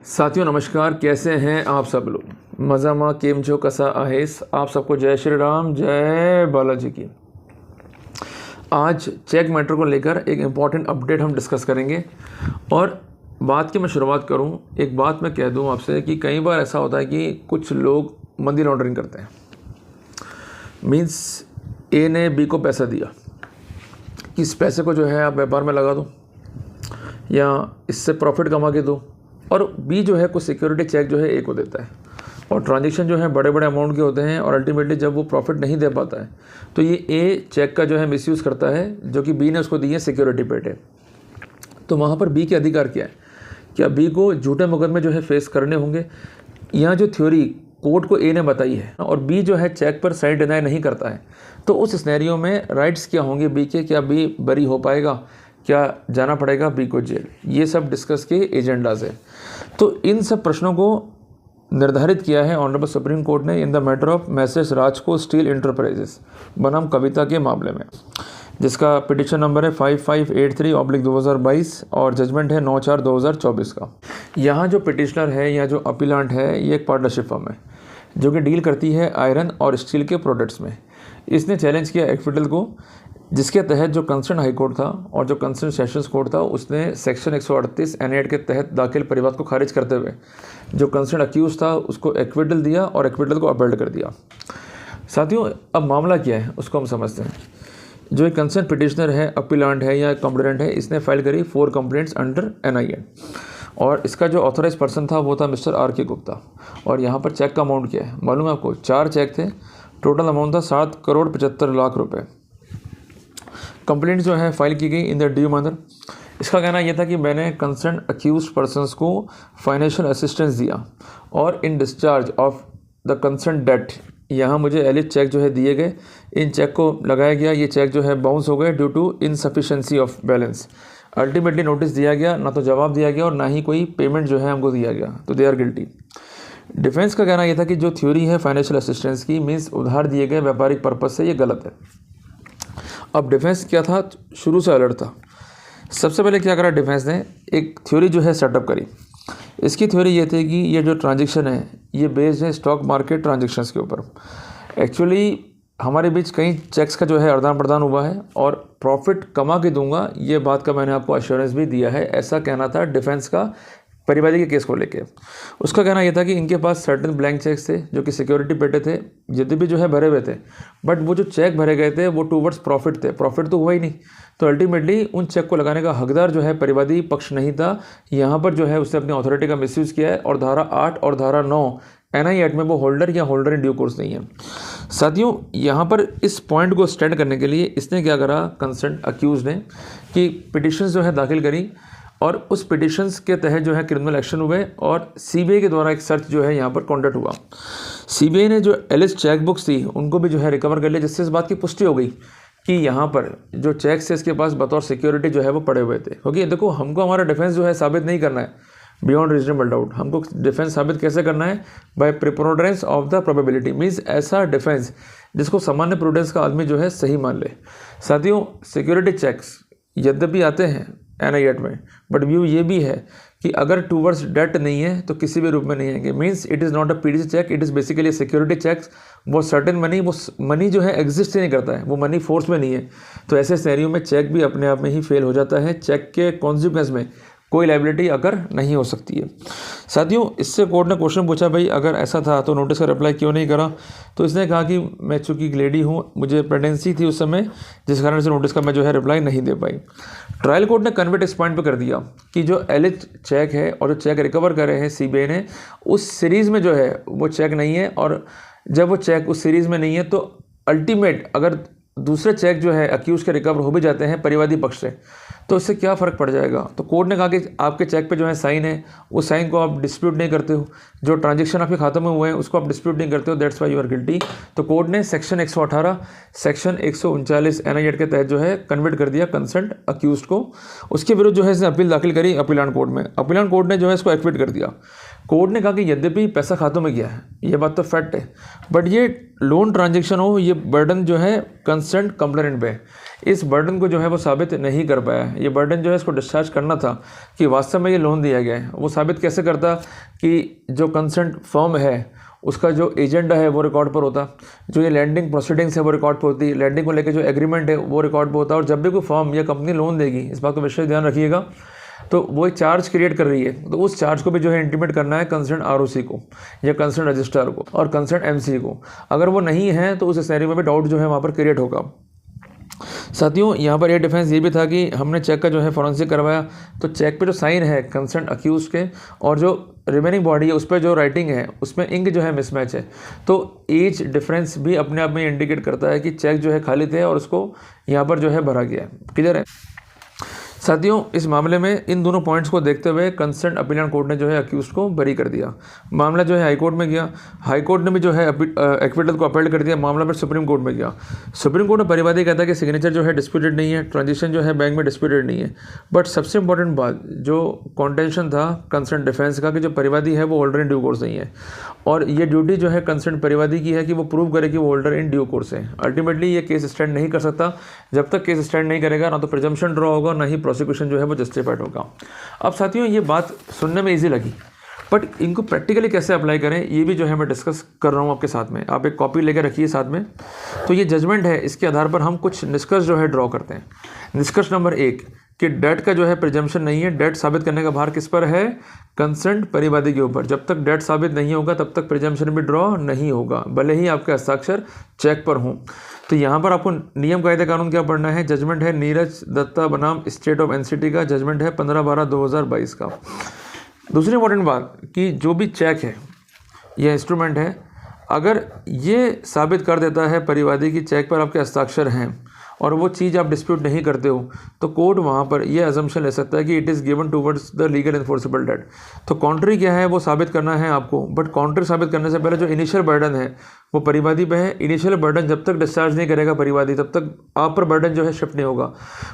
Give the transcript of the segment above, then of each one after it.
साथियों नमस्कार, कैसे हैं आप सब लोग? मज़ामा केम जो कसा आहेस। आप सबको जय श्री राम, जय बालाजी की। आज चेक मैटर को लेकर एक इम्पॉर्टेंट अपडेट हम डिस्कस करेंगे। और बात की मैं शुरुआत करूं, एक बात मैं कह दूं आपसे कि कई बार ऐसा होता है कि कुछ लोग मनी लॉन्ड्रिंग करते हैं। मीन्स ए ने बी को पैसा दिया कि इस पैसे को जो है आप व्यापार में लगा दो या इससे प्रॉफिट कमा के दो, और बी जो है कुछ सिक्योरिटी चेक जो है ए को देता है। और ट्रांजैक्शन जो है बड़े बड़े अमाउंट के होते हैं और अल्टीमेटली जब वो प्रॉफिट नहीं दे पाता है तो ये ए चेक का जो है मिसयूज़ करता है, जो कि बी ने उसको दी है सिक्योरिटी पेड है। तो वहाँ पर बी के अधिकार क्या है? क्या बी को झूठे मुकदमे जो है फेस करने होंगे? यहाँ जो थ्योरी कोर्ट को ए ने बताई है और बी जो है चेक पर साइड डिनाई नहीं करता है, तो उस सिनेरियो में राइट्स क्या होंगे बी के? क्या बी बरी हो पाएगा? क्या जाना पड़ेगा बी को जेल? ये सब डिस्कस के एजेंडाज है। तो इन सब प्रश्नों को निर्धारित किया है ऑनरेबल सुप्रीम कोर्ट ने in the matter of message Rajco steel enterprises बनाम कविता के मामले में, जिसका पिटिशन नंबर है 5583/2022 और जजमेंट है 9/4/2024 का। यहाँ जो पिटिशनर है या जो अपीलांट है ये एक पार्टनरशिप फर्म है जो कि डील करती है आयरन और स्टील के प्रोडक्ट्स में। इसने चैलेंज किया एक्विटल को, जिसके तहत जो कंसर्न हाई कोर्ट था और जो कंसर्न सेशंस कोर्ट था उसने सेक्शन 138 एन के तहत दाखिल परिवाद को खारिज करते हुए जो कंसर्न अक्यूज था उसको एक्विटल दिया और एक्विटल को अपहेल्ड कर दिया। साथियों, अब मामला क्या है उसको हम समझते हैं। जो एक कंसर्न पिटिशनर है, अपीलांट है या कंप्लेनेंट है, इसने फाइल करी 4 कंप्लेंट्स अंडर NIN और इसका जो ऑथराइज पर्सन था वो था मिस्टर RK गुप्ता। और यहाँ पर चेक का अमाउंट क्या है मालूम है आपको? 4 चेक थे, टोटल अमाउंट था 7,75,00,000 रुपये। कंप्लेंट जो है फाइल की गई इन द ड्यू मैनर। इसका कहना यह था कि मैंने कंसर्न अक्यूज पर्सनस को फाइनेंशियल असिस्टेंस दिया और in discharge of the concern debt यहाँ मुझे एलिज चेक जो है दिए गए। इन चेक को लगाया गया, ये चेक जो है बाउंस हो गए due to insufficiency of balance. Ultimately notice दिया गया, ना तो जवाब दिया गया और ना ही कोई पेमेंट जो है हमको दिया गया, तो दे आर गिल्टी। डिफेंस का कहना यह था कि जो थ्योरी है फाइनेंशियल असिस्टेंस की, मीन्स उधार दिए गए व्यापारिक पर्पज से, ये गलत है। अब डिफेंस क्या था? शुरू से अलर्ट था। सबसे पहले क्या करा डिफेंस ने? एक थ्योरी जो है सेटअप करी। इसकी थ्योरी ये थी कि ये जो ट्रांजैक्शन है ये बेस्ड है स्टॉक मार्केट ट्रांजैक्शंस के ऊपर। एक्चुअली हमारे बीच कई चेक्स का जो है आदान प्रदान हुआ है और प्रॉफिट कमा के दूंगा, ये बात का मैंने आपको अश्योरेंस भी दिया है, ऐसा कहना था डिफेंस का परिवादी के केस को लेके। उसका कहना यह था कि इनके पास सर्टेन ब्लैंक चेक्स थे जो कि सिक्योरिटी पेटे थे, यद्यपि जो है भरे हुए थे, बट वो जो चेक भरे गए थे वो टूवर्ड्स प्रॉफिट थे, प्रॉफिट तो हुआ ही नहीं। तो अल्टीमेटली उन चेक को लगाने का हकदार जो है परिवादी पक्ष नहीं था। यहाँ पर जो है उसने अपनी अथॉरिटी का मिसयूज़ किया है और धारा 8 और धारा 9 NI एक्ट में वो होल्डर या होल्डर इन ड्यू कोर्स नहीं है। साथियों, यहाँ पर इस पॉइंट को स्टैंड करने के लिए इसने क्या करा कंसर्न अक्यूज ने कि पिटिशंस जो है दाखिल करी और उस पिटिशंस के तहत जो है क्रिमिनल एक्शन हुए और CBI के द्वारा एक सर्च जो है यहाँ पर कॉन्डक्ट हुआ। CBI ने जो एलिस चेक बुक्स थी उनको भी जो है रिकवर कर लिया, जिससे इस बात की पुष्टि हो गई कि यहाँ पर जो चेक्स है इसके पास बतौर सिक्योरिटी जो है वो पड़े हुए थे। क्योंकि देखो, हमको हमारा डिफेंस जो है साबित नहीं करना है बियॉन्ड रीजनेबल डाउट। हमको डिफेंस साबित कैसे करना है? By preponderance of the probability, means ऐसा डिफेंस जिसको सामान्य प्रूडेंस का आदमी जो है सही मान ले। साथियों, सिक्योरिटी चेक्स यद्यपि आते हैं NI एक्ट में, बट व्यू ये भी है कि अगर टूवर्ड्स डेट नहीं है तो किसी भी रूप में नहीं आएंगे। Means it is not a PDC cheque, it is basically security cheques. वो सर्टेन मनी, वो मनी जो है एग्जिस्ट ही नहीं करता है, वो मनी फोर्स में नहीं है। तो ऐसे सिनेरियो में चेक भी अपने आप में ही फेल हो जाता है। चेक के कॉन्सिक्वेंस में कोई लायबिलिटी अगर नहीं हो सकती है। साथियों, इससे कोर्ट ने क्वेश्चन पूछा, भाई अगर ऐसा था तो नोटिस का रिप्लाई क्यों नहीं करा? तो इसने कहा कि मैं चूँकि लेडी हूँ, मुझे प्रेगनेंसी थी उस समय, जिस कारण से नोटिस का मैं जो है रिप्लाई नहीं दे पाई। ट्रायल कोर्ट ने कन्वर्ट इस पॉइंट पे कर दिया कि जो एलिज चेक है और जो चेक रिकवर कर रहे हैं CBI ने, उस सीरीज़ में जो है वो चेक नहीं है। और जब वो चेक उस सीरीज़ में नहीं है तो अल्टीमेट अगर दूसरे चेक जो है अक्यूज के रिकवर हो भी जाते हैं परिवादी पक्ष से, तो इससे क्या फ़र्क पड़ जाएगा? तो कोर्ट ने कहा कि आपके चेक पे जो है साइन है, उस साइन को आप डिस्प्यूट नहीं करते हो, जो ट्रांजैक्शन आपके खाते में हुए हैं उसको आप डिस्प्यूट नहीं करते हो, that's why you are guilty. तो कोर्ट ने सेक्शन 118 सेक्शन 139 NI एक्ट के तहत जो है कन्वर्ट कर दिया कंसर्न अक्यूज को। उसके विरुद्ध जो है इसने अपील दाखिल करी अपीलांट कोर्ट में। अपीलांट कोर्ट ने जो है इसको एक्विट कर दिया। कोर्ट ने कहा कि यद्यपि पैसा खातों में गया है, ये बात तो फैक्ट है, बट ये लोन ट्रांजैक्शन हो, ये बर्डन जो है कंसर्न कंप्लेनेंट पे। इस बर्डन को जो है वो साबित नहीं कर पाया। ये बर्डन जो है इसको डिस्चार्ज करना था कि वास्तव में ये लोन दिया गया है। वो साबित कैसे करता कि जो कंसर्न फर्म है उसका जो एजेंडा है वो रिकॉर्ड पर होता, जो ये लैंडिंग प्रोसीडिंग्स है वो रिकॉर्ड पर होती, लैंडिंग को लेकर जो एग्रीमेंट है वो रिकॉर्ड पर होता। और जब भी कोई फर्म या कंपनी लोन देगी, इस बात को विशेष ध्यान रखिएगा, तो वो एक चार्ज क्रिएट कर रही है, तो उस चार्ज को भी जो है इंटीमेट करना है कंसर्न आरओसी को या कंसर्न रजिस्ट्रार को और कंसर्न एमसी को। अगर वो नहीं है तो उस सिनेरियो में भी डाउट जो है वहाँ पर क्रिएट होगा। साथियों, यहाँ पर ये डिफरेंस ये भी था कि हमने चेक का जो है फॉरेंसिक करवाया, तो चेक पे जो साइन है कंसर्न अक्यूज के और जो रिमेनिंग बॉडी है उस पर जो राइटिंग है उसमें इंक जो है मिसमैच है। तो एज डिफरेंस भी अपने आप में इंडिकेट करता है कि चेक जो है खाली थे और उसको यहाँ पर जो है भरा गया है। क्लियर है साथियों? इस मामले में इन दोनों पॉइंट्स को देखते हुए कंसर्न अपीलेंट कोर्ट ने जो है अक्यूज को बरी कर दिया। मामला जो है हाई कोर्ट में गया, हाई कोर्ट ने भी जो है एक्विटल को अपील कर दिया। मामला फिर सुप्रीम कोर्ट में गया। सुप्रीम कोर्ट में परिवादी कहता है कि सिग्नेचर जो है डिस्प्यूटेड नहीं है, ट्रांजेक्शन जो है बैंक में डिस्प्यूटेड नहीं है। बट सबसे इंपॉर्टेंट बात जो कॉन्टेंशन था कंसर्न डिफेंस का कि जो परिवादी है वो होल्डर इन ड्यू कोर्स नहीं है, और ये ड्यूटी जो है कंसर्न परिवादी की है कि वो प्रूव करे कि वो होल्डर इन ड्यू कोर्स है। अल्टीमेटली ये केस स्टैंड नहीं कर सकता। जब तक केस स्टैंड नहीं करेगा ना तो प्रिजम्पशन ड्रॉ होगा, ना ही प्रोसिक्यूशन जो है वो जस्टिफाइड होगा। अब साथियों, ये बात सुनने में इजी लगी, बट इनको प्रैक्टिकली कैसे अप्लाई करें ये भी जो है मैं डिस्कस कर रहा हूँ आपके साथ में। आप एक कॉपी लेकर रखिए साथ में। तो ये जजमेंट है, इसके आधार पर हम कुछ निष्कर्ष जो है ड्रॉ करते हैं। निष्कर्ष नंबर 1 कि डेट का जो है प्रिजम्पशन नहीं है। डेट साबित करने का भार किस पर है? कंसर्न परिवादी के ऊपर। जब तक डेट साबित नहीं होगा तब तक प्रिजम्पशन भी ड्रॉ नहीं होगा, भले ही आपके हस्ताक्षर चेक पर हों। तो यहाँ पर आपको नियम कायदे कानून क्या पढ़ना है? जजमेंट है नीरज दत्ता बनाम स्टेट ऑफ एनसीटी का, जजमेंट है 15/12/2022 का। दूसरी इंपॉर्टेंट बात कि जो भी चेक है या इंस्ट्रूमेंट है, अगर ये साबित कर देता है परिवादी की चेक पर आपके हस्ताक्षर हैं और वो चीज़ आप डिस्प्यूट नहीं करते हो, तो कोर्ट वहाँ पर ये अजम्पशन ले सकता है कि it is given towards the legal enforceable debt. तो कॉन्ट्री क्या है वो साबित करना है आपको, बट कॉन्ट्री साबित करने से पहले जो इनिशियल बर्डन है वो परिवादी पे है। इनिशियल बर्डन जब तक डिस्चार्ज नहीं करेगा परिवादी तब तक आप पर बर्डन जो है शिफ्ट नहीं होगा।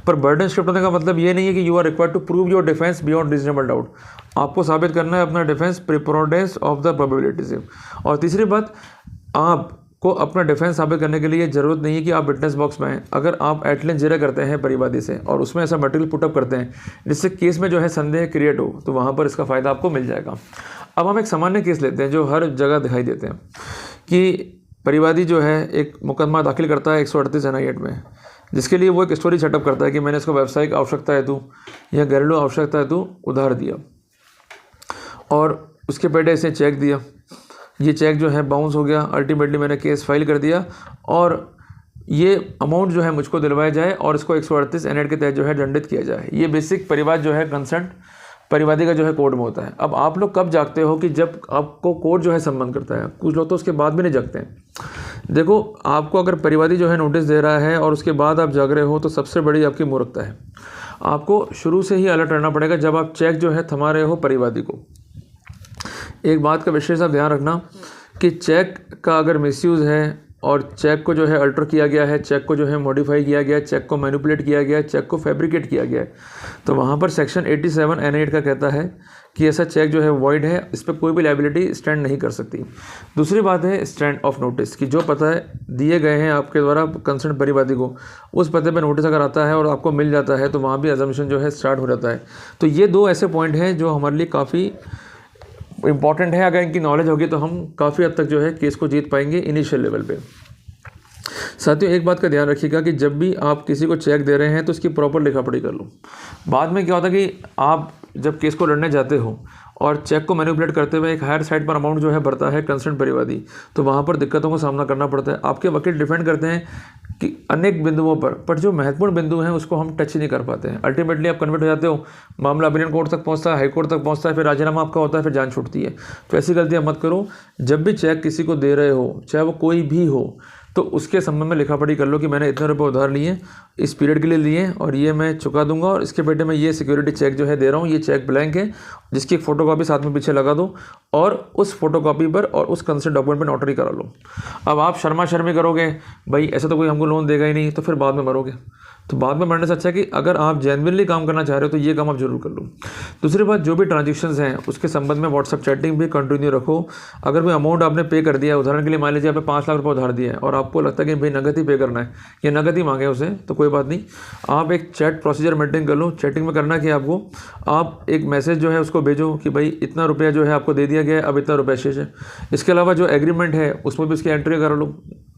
पर बर्डन शिफ्ट होने का मतलब ये नहीं है कि you are required to prove your defence beyond reasonable doubt. आपको साबित करना है अपना defence preponderance of the probabilities. और तीसरी बात, आप को अपना डिफेंस साबित करने के लिए ज़रूरत नहीं है कि आप विटनेस बॉक्स में आएँ। अगर आप एटलेंस जिरा करते हैं परिवादी से और उसमें ऐसा मटेरियल पुटअप करते हैं जिससे केस में जो है संदेह क्रिएट हो, तो वहाँ पर इसका फ़ायदा आपको मिल जाएगा। अब हम एक सामान्य केस लेते हैं जो हर जगह दिखाई देते हैं कि परिवादी जो है एक मुकदमा दाखिल करता है 138 NI 8 में, जिसके लिए वो एक स्टोरी सेटअप करता है कि मैंने इसको व्यावसायिक आवश्यकता हेतु या घरेलू आवश्यकता हेतु उधार दिया और उसके पहले इसे चेक दिया। ये चेक जो है बाउंस हो गया। अल्टीमेटली मैंने केस फाइल कर दिया और ये अमाउंट जो है मुझको दिलवाया जाए और इसको 138 NI 8 के तहत जो है दंडित किया जाए। ये बेसिक परिवाद जो है कंसर्न परिवादी का जो है कोर्ट में होता है। अब आप लोग कब जागते हो कि जब आपको कोर्ट जो है संबंध करता है। कुछ लोग तो उसके बाद भी नहीं जागते हैं। देखो, आपको अगर परिवादी जो है नोटिस दे रहा है और उसके बाद आप जाग रहे हो तो सबसे बड़ी आपकी मूर्खता है। आपको शुरू से ही अलर्ट रहना पड़ेगा जब आप चेक जो है थमा रहे हो परिवादी को। एक बात का विशेष आप ध्यान रखना कि चेक का अगर मिसयूज़ है और चेक को जो है अल्टर किया गया है, चेक को जो है मॉडिफाई किया गया है, चेक को मैनिपुलेट किया गया है, चेक को फैब्रिकेट किया गया है, तो वहाँ पर सेक्शन 87 NI 8 का कहता है कि ऐसा चेक जो है वॉइड है, इस पर कोई भी लायबिलिटी स्टैंड नहीं कर सकती। दूसरी बात है स्टैंड ऑफ नोटिस कि जो पता है दिए गए हैं आपके द्वारा कंसर्न परिवादी को, उस पते पर नोटिस अगर आता है और आपको मिल जाता है तो वहाँ भी अजम्पशन जो है स्टार्ट हो जाता है। तो ये दो ऐसे पॉइंट हैं जो हमारे लिए काफ़ी इंपॉर्टेंट है। अगर इनकी नॉलेज होगी तो हम काफ़ी हद तक जो है केस को जीत पाएंगे इनिशियल लेवल पे। साथियों, एक बात का ध्यान रखिएगा कि जब भी आप किसी को चेक दे रहे हैं तो इसकी प्रॉपर लिखा पढ़ी कर लो। बाद में क्या होता है कि आप जब केस को लड़ने जाते हो और चेक को मैनिपुलेट करते हुए एक हायर साइड पर अमाउंट जो है भरता है कंसर्न परिवादी, तो वहाँ पर दिक्कतों का सामना करना पड़ता है। आपके वकील डिफेंड करते हैं कि अनेक बिंदुओं पर जो महत्वपूर्ण बिंदु हैं उसको हम टच ही नहीं कर पाते हैं। अल्टीमेटली आप कन्वर्ट हो जाते हो, मामला अपीलेट कोर्ट तक पहुँचता है, हाई कोर्ट तक पहुँचता है, फिर राजीनामा आपका होता है, फिर जान छूटती है। तो ऐसी गलतियाँ मत करो। जब भी चेक किसी को दे रहे हो, चाहे वो कोई भी हो, तो उसके संबंध में लिखा पढ़ी कर लो कि मैंने इतने रुपए उधार लिए, इस पीरियड के लिए लिए और ये मैं चुका दूंगा और इसके बेटे मैं ये सिक्योरिटी चेक जो है दे रहा हूँ, ये चेक ब्लैंक है, जिसकी एक फ़ोटोकॉपी साथ में पीछे लगा दो और उस फोटोकॉपी पर और उस कंसेंट डॉक्यूमेंट पर नोटरी करा लो। अब आप शर्मा शर्मी करोगे, भाई ऐसा तो कोई हमको लोन देगा ही नहीं, तो फिर बाद में मरोगे। तो बाद में मरने से अच्छा है कि अगर आप जेन्युइनली काम करना चाह रहे हो तो ये काम आप जरूर कर लो। दूसरी बात, जो भी ट्रांजेक्शंस हैं उसके संबंध में व्हाट्सअप चैटिंग भी कंटिन्यू रखो। अगर कोई अमाउंट आपने पे कर दिया है, उदाहरण के लिए मान लीजिए आपने 5 लाख रुपए उधार दिया है और आपको लगता है कि भाई नगद ही पे करना है या नगद ही मांगे उसे, तो कोई बात नहीं, आप एक चैट प्रोसीजर मेंटेन कर लो। चैटिंग में करना कि आपको आप एक मैसेज जो है उसको भेजो कि भाई इतना रुपया जो है आपको दे दिया गया है, अब इतना रुपया शेष है। इसके अलावा जो एग्रीमेंट है उसमें भी उसकी एंट्री कर लो।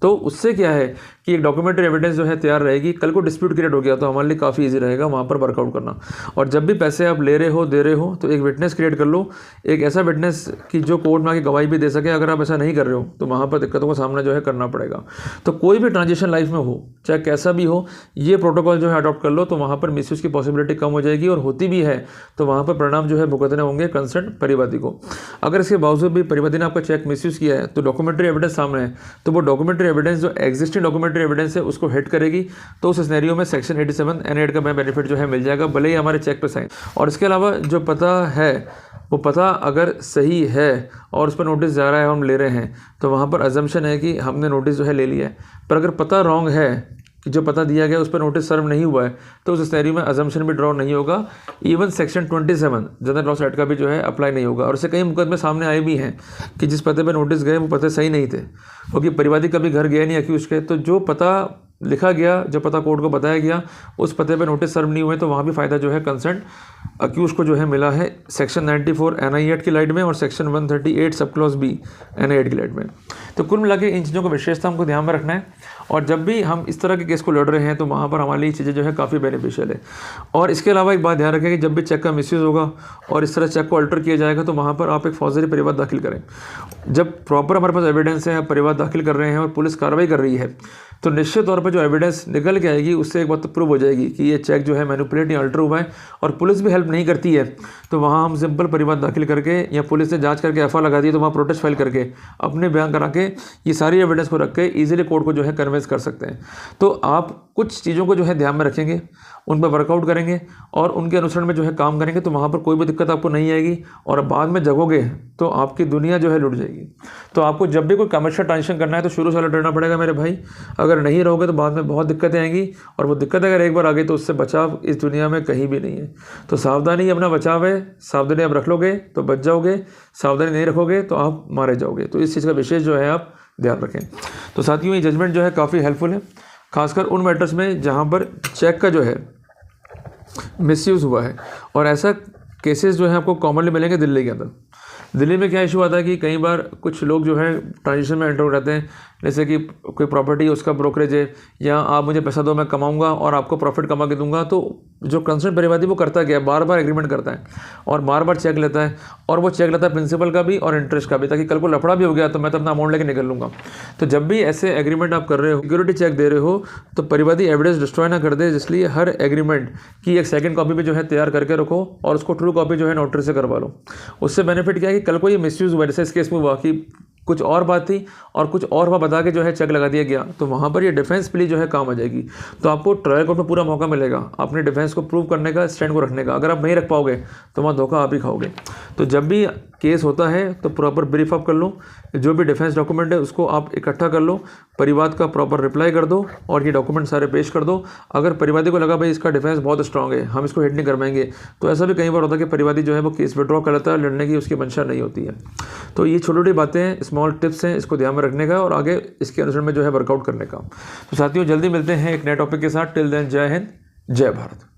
तो उससे क्या है कि एक डॉक्यूमेंट्री एविडेंस जो है तैयार रहेगी। कल को डिस्प्यूट क्रिएट हो गया तो हमारे लिए काफ़ी इजी रहेगा वहाँ पर वर्कआउट करना। और जब भी पैसे आप ले रहे हो दे रहे हो तो एक विटनेस क्रिएट कर लो, एक ऐसा विटनेस कि जो कोर्ट में आके गवाही भी दे सके। अगर आप ऐसा नहीं कर रहे हो तो वहाँ पर दिक्कतों का सामना जो है करना पड़ेगा। तो कोई भी ट्रांजेक्शन लाइफ में हो, चाहे कैसा भी हो, ये प्रोटोकॉल जो है अडॉप्ट कर लो, तो वहाँ पर मिसयूज़ की पॉसिबिलिटी कम हो जाएगी। और होती भी है तो वहाँ पर परिणाम जो है भुगतने होंगे कंसर्न परिवादी को। अगर इसके बावजूद भी परिवादी ने आपका चेक मिसयूज़ किया है तो डॉक्यूमेंट्री एविडेंस सामने है, तो वो डॉक्यूमेंट्री एविडेंस जो एग्जिस्टिंग डॉक्यूमेंट्री एविडेंस है उसको हिट करेगी। तो उस सिनेरियो में सेक्शन 87 N8 का बेनिफिट जो है मिल जाएगा, भले ही हमारे चेक पे साइन। और इसके अलावा जो पता है वो पता अगर सही है और उस पर नोटिस जा रहा है, हम ले रहे हैं, तो वहाँ पर अजम्पशन है कि हमने नोटिस जो है ले लिया है। पर अगर पता रॉन्ग है कि जो पता दिया गया उस पर नोटिस सर्व नहीं हुआ है, तो उस सिनेरियो में अजम्पशन भी ड्रॉ नहीं होगा। Even section 27 general loss act का भी जो है अप्लाई नहीं होगा। और इससे कई मुकदमे सामने आए भी हैं कि जिस पते पे नोटिस गए वो पते सही नहीं थे, क्योंकि परिवादी कभी घर गया नहीं अक्यूज के। तो जो पता लिखा गया, जो पता कोर्ट को बताया गया, उस पते पे नोटिस सर्व नहीं हुए, तो वहाँ भी फ़ायदा जो है कंसर्न अक्यूज को जो है मिला है सेक्शन 94 NI एक्ट की लाइट में और section 138 sub clause B NI act की लाइट में। तो कुल मिला के इन चीज़ों को विशेषता हमको ध्यान में रखना है। और जब भी हम इस तरह के केस को लड़ रहे हैं तो वहाँ पर हमारे लिए चीज़ें जो है काफ़ी बेनिफिशियल है। और इसके अलावा एक बात ध्यान रखें कि जब भी चेक का मिसयूज़ होगा और इस तरह चेक को अल्टर किया जाएगा तो वहाँ पर आप एक फौजदारी परिवाद दाखिल करें। जब प्रॉपर हमारे पास एविडेंस है, परिवाद दाखिल कर रहे हैं और पुलिस कार्रवाई कर रही है, तो निश्चित तौर पर जो एविडेंस निकल के आएगी उससे एक बात तो प्रूव हो जाएगी कि ये चेक जो है मैनिपुलेट या अल्टर हुआ है। और पुलिस भी हेल्प नहीं करती है तो वहाँ हम सिंपल परिवाद दाखिल करके या पुलिस ने जांच करके FIR लगा दी तो वहाँ प्रोटेस्ट फाइल करके अपने बयान करा के ये सारी एविडेंस को रख के ईजिली कोर्ट को जो है कन्विंस कर सकते हैं। तो आप कुछ चीज़ों को जो है ध्यान में रखेंगे, उन पर वर्कआउट करेंगे और उनके अनुसरण में जो है काम करेंगे, तो वहाँ पर कोई भी दिक्कत आपको नहीं आएगी। और बाद में जगोगे तो आपकी दुनिया जो है लुट जाएगी। तो आपको जब भी कोई कमर्शियल ट्रांजेक्शन करना है तो शुरू से अलर्ट रहना पड़ेगा मेरे भाई। अगर नहीं रहोगे तो बाद में बहुत दिक्कतें आएंगी, और वो दिक्कत अगर एक बार आ गई तो उससे बचाव इस दुनिया में कहीं भी नहीं है। तो सावधानी अपना बचाव है, सावधानी आप रख लोगे तो बच जाओगे, सावधानी नहीं रखोगे तो आप मारे जाओगे। तो इस चीज़ का विशेष जो है आप ध्यान रखें। तो साथियों, ये जजमेंट जो है काफ़ी हेल्पफुल है, खासकर उन मैटर्स में जहाँ पर चेक का जो है मिसयूज़ हुआ है। और ऐसा केसेस जो है आपको कॉमनली मिलेंगे दिल्ली के अंदर। दिल्ली में क्या इशू आता है कि कई बार कुछ लोग जो है ट्रांजेक्शन में एंटर हो जाते हैं, जैसे कि कोई प्रॉपर्टी है उसका ब्रोकरेज है, या आप मुझे पैसा दो मैं कमाऊंगा और आपको प्रॉफिट कमा के दूंगा। तो जो कंसर्न परिवादी वो करता क्या है, बार बार एग्रीमेंट करता है और बार बार चेक लेता है, और वो चेक लेता है प्रिंसिपल का भी और इंटरेस्ट का भी, ताकि कल को लफड़ा भी हो गया तो मैं तो अपना अमाउंट लेके निकल लूँगा। तो जब भी ऐसे एग्रीमेंट आप कर रहे हो, सिक्योरिटी चेक दे रहे हो, तो परिवादी एविडेंस डिस्ट्रॉय ना कर दे। इसलिए हर एग्रीमेंट की एक सेकंड कॉपी भी जो है तैयार करके रखो और उसको ट्रू कॉपी जो है नोटरी से करवा लो। उससे बेनिफिट क्या है कि कल को ये मिसयूज़ हुआ, जैसे इस केस में हुआ कि कुछ और बात थी और कुछ और वहाँ बता के जो है चेक लगा दिया गया, तो वहाँ पर ये डिफेंस प्ली जो है काम आ जाएगी। तो आपको ट्रायल कोर्ट में पूरा मौका मिलेगा अपने डिफेंस को प्रूव करने का, स्टैंड को रखने का। अगर आप नहीं रख पाओगे तो वहाँ धोखा आप ही खाओगे। तो जब भी केस होता है तो प्रॉपर ब्रीफ अप कर लो, जो भी डिफेंस डॉक्यूमेंट है उसको आप इकट्ठा कर लो, परिवाद का प्रॉपर रिप्लाई कर दो और ये डॉक्यूमेंट सारे पेश कर दो। अगर परिवादी को लगा भाई इसका डिफेंस बहुत स्ट्रांग है, हम इसको हिट नहीं कर पाएंगे, तो ऐसा भी कई बार होता है कि परिवादी जो है वो केस विड्रॉ कर लेता है, लड़ने की उसकी मंशा नहीं होती है। तो ये छोटी छोटी बातें, स्मॉल टिप्स हैं, इसको ध्यान में रखने का और आगे इसके अनुसार में जो है वर्कआउट करने का। तो साथियों, जल्दी मिलते हैं एक नए टॉपिक के साथ। टिल देन, जय हिंद, जय भारत।